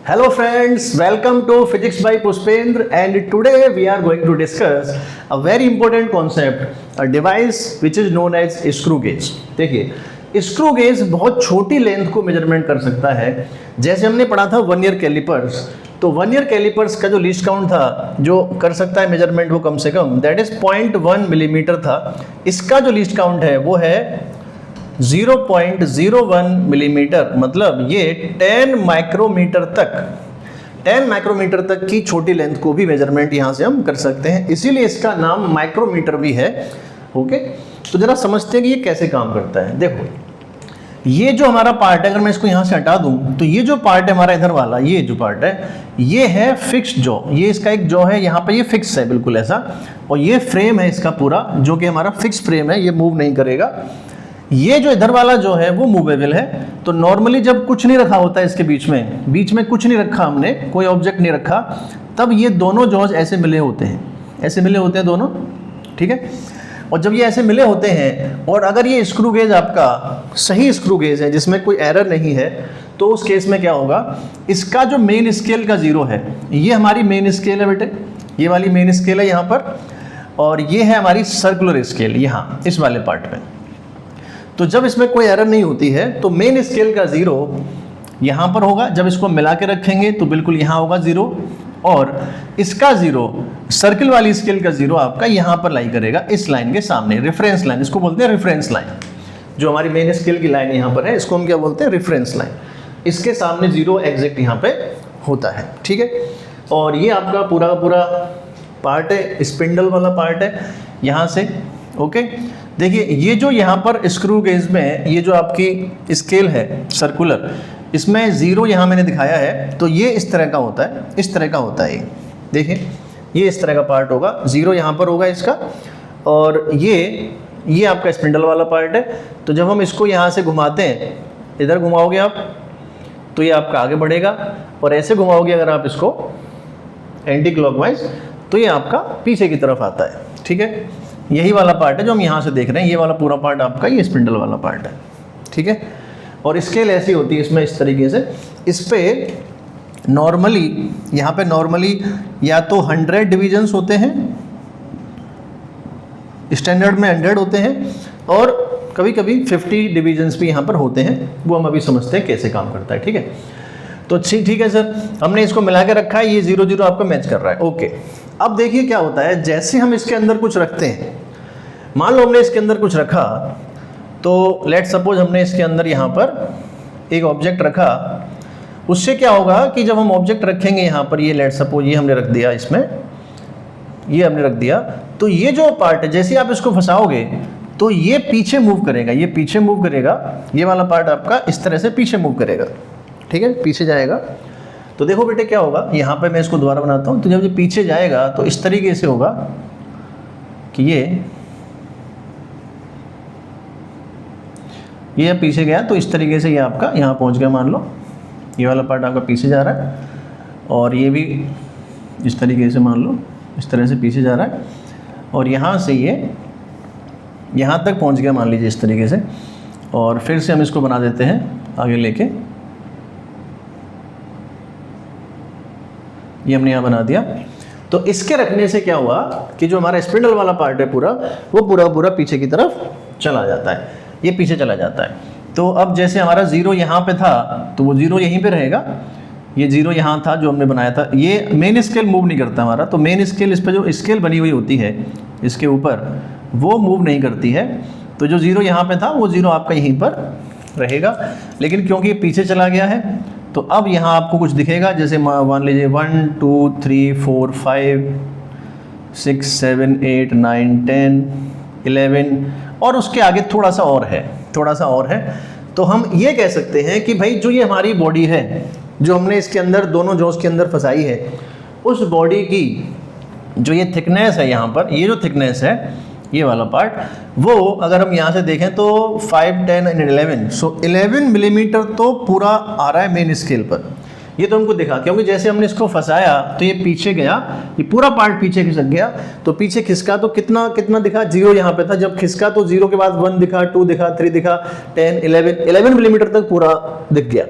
Hello friends, welcome to Physics by Pushpendra and today we are going to discuss a very important concept, a device which is known as screw gauge. देखिए screw gauge बहुत छोटी length को measurement कर सकता है। जैसे हमने पढ़ा था 1 ईयर कैलिपर्स, तो 1 ईयर कैलिपर्स का जो लीस्ट काउंट था जो कर सकता है मेजरमेंट वो कम से कम दैट इज 0.1 मिलीमीटर था। इसका जो लीस्ट काउंट है वो है 0.01 मिलीमीटर, मतलब ये 10 माइक्रोमीटर तक की छोटी लेंथ को भी मेजरमेंट यहाँ से हम कर सकते हैं, इसीलिए इसका नाम माइक्रोमीटर भी है। ओके, तो जरा समझते हैं कि ये कैसे काम करता है। देखो ये जो हमारा पार्ट है, अगर मैं इसको यहाँ से हटा दूँ तो ये जो पार्ट है हमारा इधर वाला, ये जो पार्ट है ये है फिक्स्ड जॉ, ये इसका एक जॉ है, यहाँ पे ये फिक्स है बिल्कुल ऐसा, और ये फ्रेम है इसका पूरा जो कि हमारा फिक्स फ्रेम है, ये मूव नहीं करेगा। ये जो इधर वाला जो है वो मूवेबल है। तो नॉर्मली जब कुछ नहीं रखा होता है इसके बीच में कुछ नहीं रखा, हमने कोई ऑब्जेक्ट नहीं रखा, तब ये दोनों जॉज ऐसे मिले होते हैं दोनों, ठीक है। और जब ये ऐसे मिले होते हैं और अगर ये स्क्रू गेज आपका सही स्क्रू गेज है जिसमें कोई एरर नहीं है, तो उस केस में क्या होगा, इसका जो मेन स्केल का जीरो है, ये हमारी मेन स्केल है बेटे, ये वाली मेन स्केल है यहाँ पर, और ये है हमारी सर्कुलर स्केल यहाँ इस वाले पार्ट में। तो जब इसमें कोई एरर नहीं होती है तो मेन स्केल का जीरो यहाँ पर होगा, जब इसको मिला के रखेंगे तो बिल्कुल यहाँ होगा जीरो, और इसका जीरो सर्किल वाली स्केल का जीरो आपका यहाँ पर लाई करेगा इस लाइन के सामने, रेफरेंस लाइन, इसको बोलते हैं रेफरेंस लाइन। जो हमारी मेन स्केल की लाइन यहाँ पर है इसको हम क्या बोलते हैं, रेफरेंस लाइन। इसके सामने जीरो एग्जैक्ट यहाँ पे होता है, ठीक है। और ये आपका पूरा का पूरा पार्ट है, स्पिंडल वाला पार्ट है यहाँ से। ओके, देखिए ये जो यहाँ पर स्क्रू गेज में ये जो आपकी स्केल है सर्कुलर, इसमें जीरो यहाँ मैंने दिखाया है, तो ये इस तरह का होता है, इस तरह का होता है। देखिए ये इस तरह का पार्ट होगा, जीरो यहाँ पर होगा इसका, और ये आपका स्पिंडल वाला पार्ट है। तो जब हम इसको यहाँ से घुमाते हैं, इधर घुमाओगे आप तो ये आपका आगे बढ़ेगा, और ऐसे घुमाओगे अगर आप इसको एंटी क्लॉकवाइज तो ये आपका पीछे की तरफ आता है, ठीक है। यही वाला पार्ट है जो हम यहाँ से देख रहे हैं, ये वाला पूरा पार्ट आपका ये स्पिंडल वाला पार्ट है, ठीक है। और स्केल ऐसी होती है इसमें इस तरीके से, इस पे नॉर्मली यहाँ पे नॉर्मली या तो 100 डिविजन्स होते हैं, स्टैंडर्ड में 100 होते हैं, और कभी कभी 50 डिविजन्स भी यहाँ पर होते हैं, वो हम अभी समझते हैं कैसे काम करता है, ठीक है। तो ठीक है सर, हमने इसको मिला के रखा है, ये 0 0 आपका मैच कर रहा है। ओके, अब देखिए क्या होता है, जैसे हम इसके अंदर कुछ रखते हैं, मान लो हमने इसके अंदर कुछ रखा, तो लेट सपोज हमने इसके अंदर यहाँ पर एक ऑब्जेक्ट रखा, उससे क्या होगा कि जब हम ऑब्जेक्ट रखेंगे यहाँ पर, ये लेट सपोज ये हमने रख दिया, इसमें ये हमने रख दिया, तो ये जो पार्ट है जैसे आप इसको फंसाओगे तो ये पीछे मूव करेगा, ये पीछे मूव करेगा, ये वाला पार्ट आपका इस तरह से पीछे मूव करेगा, ठीक है, पीछे जाएगा। तो देखो बेटे क्या होगा, यहाँ पे मैं इसको दोबारा बनाता हूँ, तो जब ये पीछे जाएगा तो इस तरीके से होगा कि ये पीछे गया, तो इस तरीके से ये आपका यहाँ पहुँच गया, मान लो ये वाला पार्ट आपका पीछे जा रहा है, और ये भी इस तरीके से मान लो इस तरह से पीछे जा रहा है, और यहाँ से ये यहाँ तक पहुँच गया मान लीजिए इस तरीके से। और फिर से हम इसको बना देते हैं आगे लेके, ये हमने यहाँ बना दिया। तो इसके रखने से क्या हुआ कि जो हमारा स्पिंडल वाला पार्ट है पूरा, वो पूरा पीछे की तरफ चला जाता है, ये पीछे चला जाता है। तो अब जैसे हमारा जीरो यहाँ पे था तो वो जीरो यहीं पे रहेगा, ये जीरो यहाँ था जो हमने बनाया था, ये मेन स्केल मूव नहीं करता हमारा, तो मेन स्केल इस पर जो स्केल बनी हुई होती है इसके ऊपर वो मूव नहीं करती है। तो जो जीरो यहाँ पे था वो जीरो आपका यहीं पर रहेगा, लेकिन क्योंकि ये पीछे चला गया है तो अब यहाँ आपको कुछ दिखेगा, जैसे मान लीजिए 1 2 3 4 5 6 7 8 9 10 11, और उसके आगे थोड़ा सा और है। तो हम ये कह सकते हैं कि भाई जो ये हमारी बॉडी है, जो हमने इसके अंदर दोनों जॉस के अंदर फंसाई है, उस बॉडी की जो ये थिकनेस है यहाँ पर, ये जो थिकनेस है ये वाला पार्ट, वो अगर हम यहाँ से देखें तो 5 10 एंड 11, सो 11 मिलीमीटर तो पूरा आ रहा है मेन स्केल पर। ये तो हमको दिखा, क्योंकि जैसे हमने इसको फंसाया तो ये पीछे गया, ये पूरा पार्ट पीछे खिसक गया, तो पीछे खिसका तो कितना कितना दिखा, 0 यहाँ पे था, जब खिसका तो 0 के बाद 1 दिखा, 2 दिखा, 3 दिखा, 10, 11 मिलीमीटर तक पूरा दिख गया।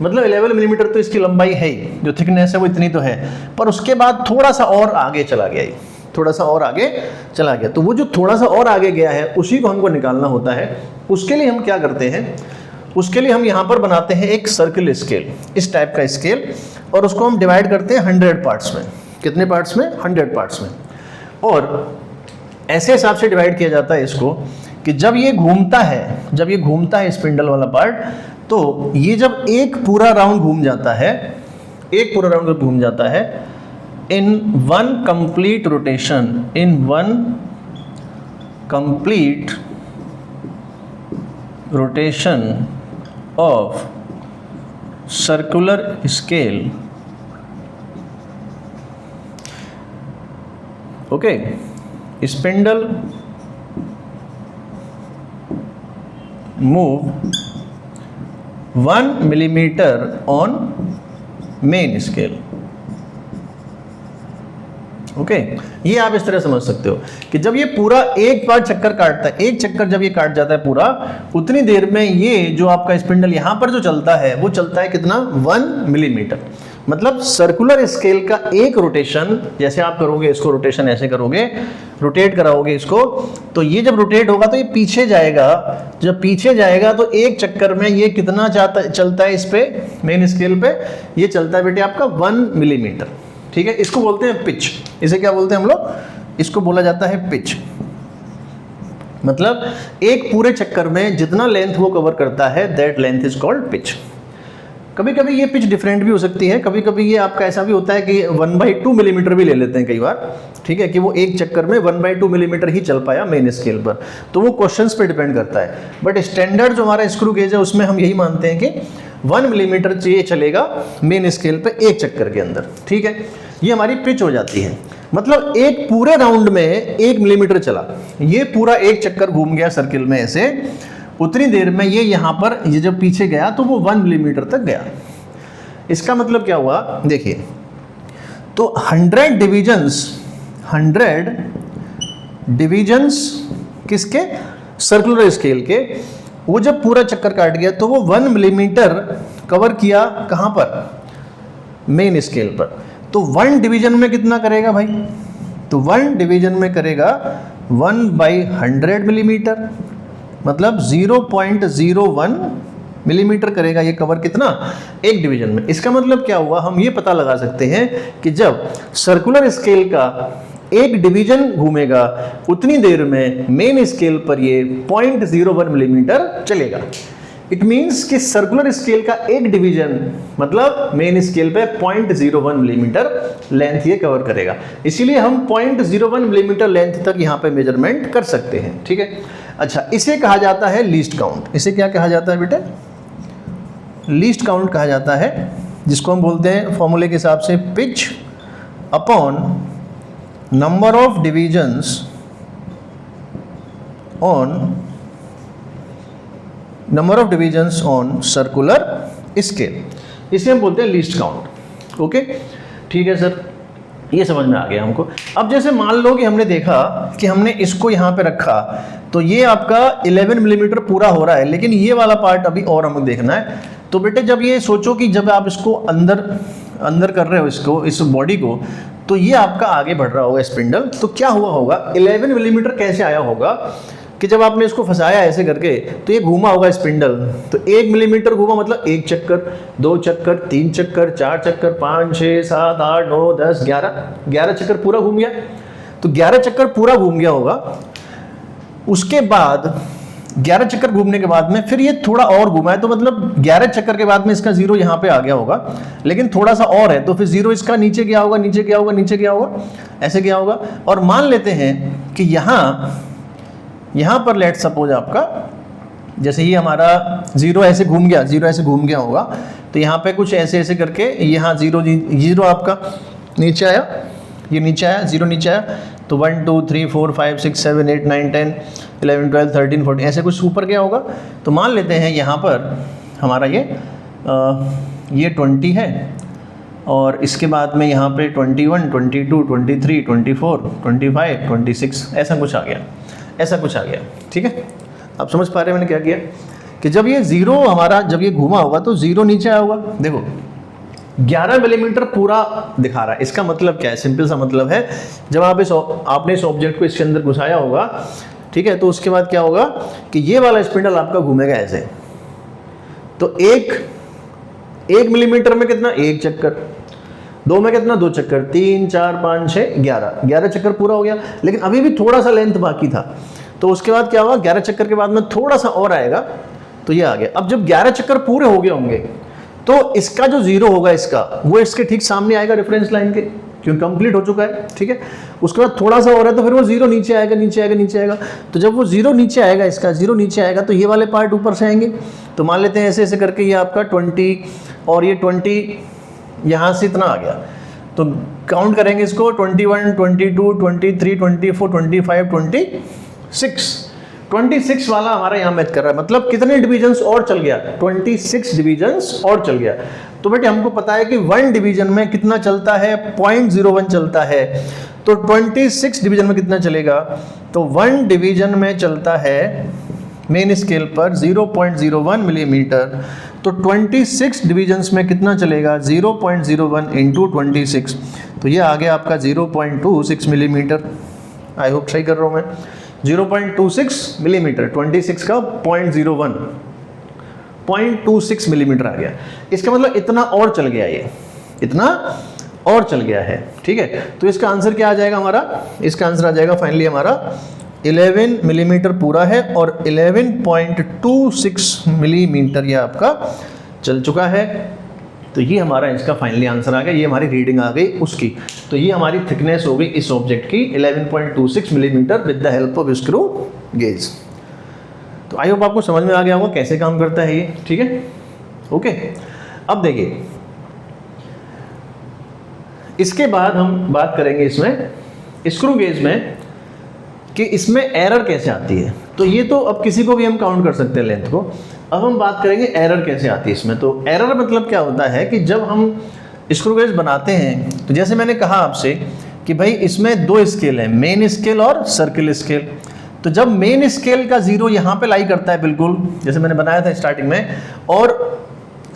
मतलब 11 मिलीमीटर तो इसकी लंबाई है ही, जो थिकनेस है वो इतनी तो है, पर उसके बाद थोड़ा सा और आगे चला गया, ये थोड़ा सा और आगे चला गया। तो वो जो थोड़ा सा और आगे गया है उसी को हमको निकालना होता है। उसके लिए हम क्या करते हैं, उसके लिए हम यहाँ पर बनाते हैं एक सर्किल स्केल, इस टाइप का स्केल, और उसको हम डिवाइड करते हैं 100 पार्ट्स में। कितने पार्ट्स में? 100 पार्ट्स में। और ऐसे हिसाब से डिवाइड किया जाता है इसको कि जब ये घूमता है स्पिंडल वाला पार्ट, तो ये जब एक पूरा राउंड घूम जाता है, एक पूरा राउंड जब घूम जाता है in one complete rotation of circular scale, okay, spindle move 1 millimeter on main scale। Okay ये आप इस तरह समझ सकते हो कि जब ये पूरा एक बार चक्कर काटता है, एक चक्कर जब ये काट जाता है पूरा, उतनी देर में ये जो आपका स्पिंडल यहाँ पर जो चलता है वो चलता है कितना? 1 मिलीमीटर। मतलब सर्कुलर स्केल का एक रोटेशन, जैसे आप करोगे इसको रोटेशन, ऐसे करोगे, रोटेट कराओगे इसको, तो ये जब रोटेट होगा तो ये पीछे जाएगा। जब पीछे जाएगा तो एक चक्कर में ये कितना चलता है इस पे, मेन स्केल पे? ये चलता है बेटे आपका 1 मिलीमीटर। ठीक है, इसको बोलते हैं पिच। इसे क्या बोलते हैं हम लोग? इसको बोला जाता है पिच। मतलब एक पूरे चक्कर में जितना लेंथ वो कवर करता है, that length is called pitch. कभी कभी ये पिच डिफरेंट भी हो सकती है, कभी कभी ये आपका ऐसा भी होता है कि 1/2 मिलीमीटर भी ले लेते हैं कई बार। ठीक है, कि वो एक चक्कर में 1/2 मिलीमीटर ही चल पाया मेन स्केल पर। तो वो क्वेश्चंस पे डिपेंड करता है, बट स्टैंडर्ड जो हमारा स्क्रू गेज है उसमें हम यही मानते हैं कि 1 मिलीमीटर चाहिए चलेगा मेन स्केल पे एक चक्कर के अंदर। ठीक है, ये हमारी पिच हो जाती है। मतलब एक पूरे राउंड में 1 मिलीमीटर चला, ये पूरा एक चक्कर घूम गया सर्किल में ऐसे, उतनी देर में ये यहाँ पर, ये जब पीछे गया तो वो 1 मिलीमीटर तक गया। इसका मतलब क्या हुआ देखिए, तो 100 डिवीजन्स किसके? सर्कुलर स्केल के। वो जब पूरा चक्कर काट गया तो वो 1 मिलीमीटर कवर किया, कहाँ पर? मेन स्केल पर। तो 1 डिवीजन में कितना करेगा भाई? तो 1 डिवीजन में करेगा 1/100 मिलीमीटर, मतलब 0.01 मिलीमीटर करेगा ये कवर, कितना? एक डिवीजन में। इसका मतलब क्या हुआ, हम ये पता लगा सकते हैं कि जब सर्कुलर स्केल का एक डिवीजन घूमेगा उतनी देर में मेन स्केल पर ये 0.01 मिलीमीटर चलेगा। इट मीन्स कि सर्कुलर स्केल का एक डिवीजन मतलब मेन स्केल पे 0.01 मिलीमीटर लेंथ ये कवर करेगा। इसीलिए हम 0.01 मिलीमीटर लेंथ तक यहाँ पे मेजरमेंट कर सकते हैं। ठीक है, अच्छा, इसे कहा जाता है लीस्ट काउंट। इसे क्या कहा जाता है बेटे? लीस्ट काउंट कहा जाता है, जिसको हम बोलते हैं फॉर्मूले के हिसाब से pitch upon number of divisions on circular scale. इसे हम बोलते हैं लीस्ट काउंट। ओके, ठीक है सर, ये समझ में आ गया हमको। अब जैसे मान लो कि हमने देखा कि हमने इसको यहाँ पे रखा, तो ये आपका 11 मिलीमीटर पूरा हो रहा है, लेकिन ये वाला पार्ट अभी और हमें देखना है। तो बेटे जब ये सोचो कि जब आप इसको अंदर कर रहे हो, इसको, इस बॉडी को, तो ये आपका आगे बढ़ रहा होगा स्पिंडल। तो क्या हुआ होगा, 11 मिलीमीटर कैसे आया होगा कि जब आपने इसको फंसाया ऐसे करके तो ये घूमा होगा स्पिंडल। तो 1 मिलीमीटर घूमा, मतलब 1 चक्कर, 2 चक्कर, 3 चक्कर, 4 चक्कर, 5, 6, 7, 8, 9, 10, 11 चक्कर पूरा घूम गया। तो 11 चक्कर पूरा घूम गया होगा। उसके बाद 11 चक्कर घूमने के बाद में फिर ये थोड़ा और घूमा है, तो मतलब 11 चक्कर के बाद में इसका 0 यहाँ पे आ गया होगा, लेकिन थोड़ा सा और है, तो फिर 0 इसका नीचे गया होगा, नीचे गया होगा, नीचे गया होगा, ऐसे गया होगा। और मान लेते हैं कि यहाँ पर लेट सपोज आपका, जैसे ये हमारा 0 ऐसे घूम गया, 0 ऐसे घूम गया होगा, तो यहाँ पे कुछ ऐसे ऐसे करके यहाँ 0 आपका नीचे आया, ये नीचे आया, 0 नीचे आया, तो 1 2 3 4 5 6 7 8 9 10 11 12 13 14 ऐसे कुछ ऊपर गया होगा। तो मान लेते हैं यहाँ पर हमारा ये 20 है, और इसके बाद में यहाँ पे 21, 22, 23, 24, 25, 26 ऐसा कुछ आ गया, ठीक है। आप समझ पा रहे हैं मैंने क्या किया कि जब ये जीरो हमारा जब ये घूमा होगा तो जीरो नीचे आया होगा। देखो 11 मिलीमीटर पूरा दिखा रहा है, इसका मतलब क्या है, सिंपल सा मतलब है जब आपने इस ऑब्जेक्ट को इसके अंदर घुसाया होगा, ठीक है, तो उसके बाद क्या होगा कि ये वाला स्पिंडल आपका घूमेगा ऐसे। तो एक मिलीमीटर में कितना, एक चक्कर, दो में कितना, दो चक्कर, 3, 4, 5, 6, 11 चक्कर पूरा हो गया। लेकिन अभी भी थोड़ा सा लेंथ बाकी था, तो उसके बाद क्या होगा, 11 चक्कर के बाद में थोड़ा सा और आएगा, तो ये आ गया। अब जब 11 चक्कर पूरे हो गए होंगे तो इसका जो जीरो होगा इसका, वो इसके ठीक सामने आएगा रेफरेंस लाइन के, क्योंकि कंप्लीट हो चुका है, ठीक है। उसके बाद थोड़ा सा हो रहा है तो फिर वो जीरो नीचे आएगा। तो जब वो जीरो नीचे आएगा, इसका जीरो नीचे आएगा, तो ये वाले पार्ट ऊपर से आएंगे। तो मान लेते हैं ऐसे ऐसे करके ये आपका 20 और ये 20 यहाँ से इतना आ गया, तो काउंट करेंगे इसको 21, 22, 23, 24, 25, 26 वाला हमारा यहाँ मैच कर रहा है। मतलब कितने डिवीजन्स और चल गया, 26 डिवीजन्स और चल गया। तो बेटे हमको पता है कि 1 डिवीजन में कितना चलता है, 0.01 चलता है। तो 26 डिवीजन में कितना चलेगा, तो 1 डिवीजन में चलता है मेन स्केल पर 0.01 मिलीमीटर। तो 26 डिवीजन्स में कितना चलेगा, 0.01 इंटू 26, तो ये आ गया आपका 0.26 मिलीमीटर। आई होप सही कर रहा हूँ मैं, 0.26 मिलीमीटर, 26 का 0.26 मिलीमीटर आ गया। इसका मतलब इतना और चल गया, ये इतना और चल गया है, ठीक है। तो इसका आंसर क्या आ जाएगा हमारा, इसका आंसर आ जाएगा फाइनली हमारा 11 मिलीमीटर पूरा है और 11.26 मिलीमीटर ये आपका चल चुका है। तो ये हमारा इसका फाइनली आंसर आ गया, ये हमारी रीडिंग आ गई उसकी। तो ये हमारी थिकनेस हो गई इस ऑब्जेक्ट की 11.26 millimetre with the help of screw gauge. तो आई होप आपको समझ में आ गया होगा कैसे काम करता है ये, ठीक है, ओके। अब देखिए इसके बाद हम बात करेंगे इसमें स्क्रू गेज में कि इसमें एरर कैसे आती है। तो ये तो अब किसी को भी हम काउंट कर सकते हैं लेंथ को। अब हम बात करेंगे एरर कैसे आती है इसमें। तो एरर मतलब क्या होता है कि जब हम स्क्रू गेज बनाते हैं, तो जैसे मैंने कहा आपसे कि भाई इसमें 2 स्केल है, मेन स्केल और सर्किल स्केल। तो जब मेन स्केल का जीरो यहाँ पे लाई करता है, बिल्कुल जैसे मैंने बनाया था स्टार्टिंग में, और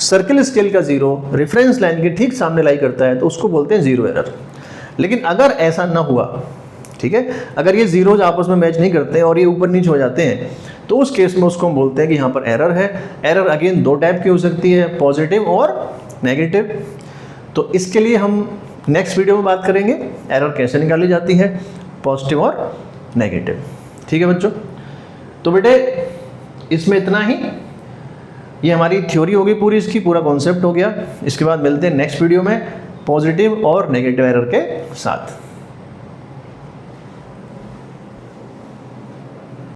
सर्किल स्केल का जीरो रेफरेंस लाइन के ठीक सामने लाई करता है, तो उसको बोलते हैं जीरो एरर। लेकिन अगर ऐसा ना हुआ, ठीक है, अगर ये जीरोज आपस में मैच नहीं करते और ये ऊपर नीचे हो जाते हैं, तो उस केस में उसको हम बोलते हैं कि यहाँ पर एरर है। एरर अगेन 2 टाइप की हो सकती है, पॉजिटिव और नेगेटिव। तो इसके लिए हम नेक्स्ट वीडियो में बात करेंगे एरर कैसे निकाली जाती है, पॉजिटिव और नेगेटिव, ठीक है बच्चों। तो बेटे इसमें इतना ही, ये हमारी थ्योरी होगी पूरी, इसकी पूरा कॉन्सेप्ट हो गया। इसके बाद मिलते हैं नेक्स्ट वीडियो में पॉजिटिव और नेगेटिव एरर के साथ।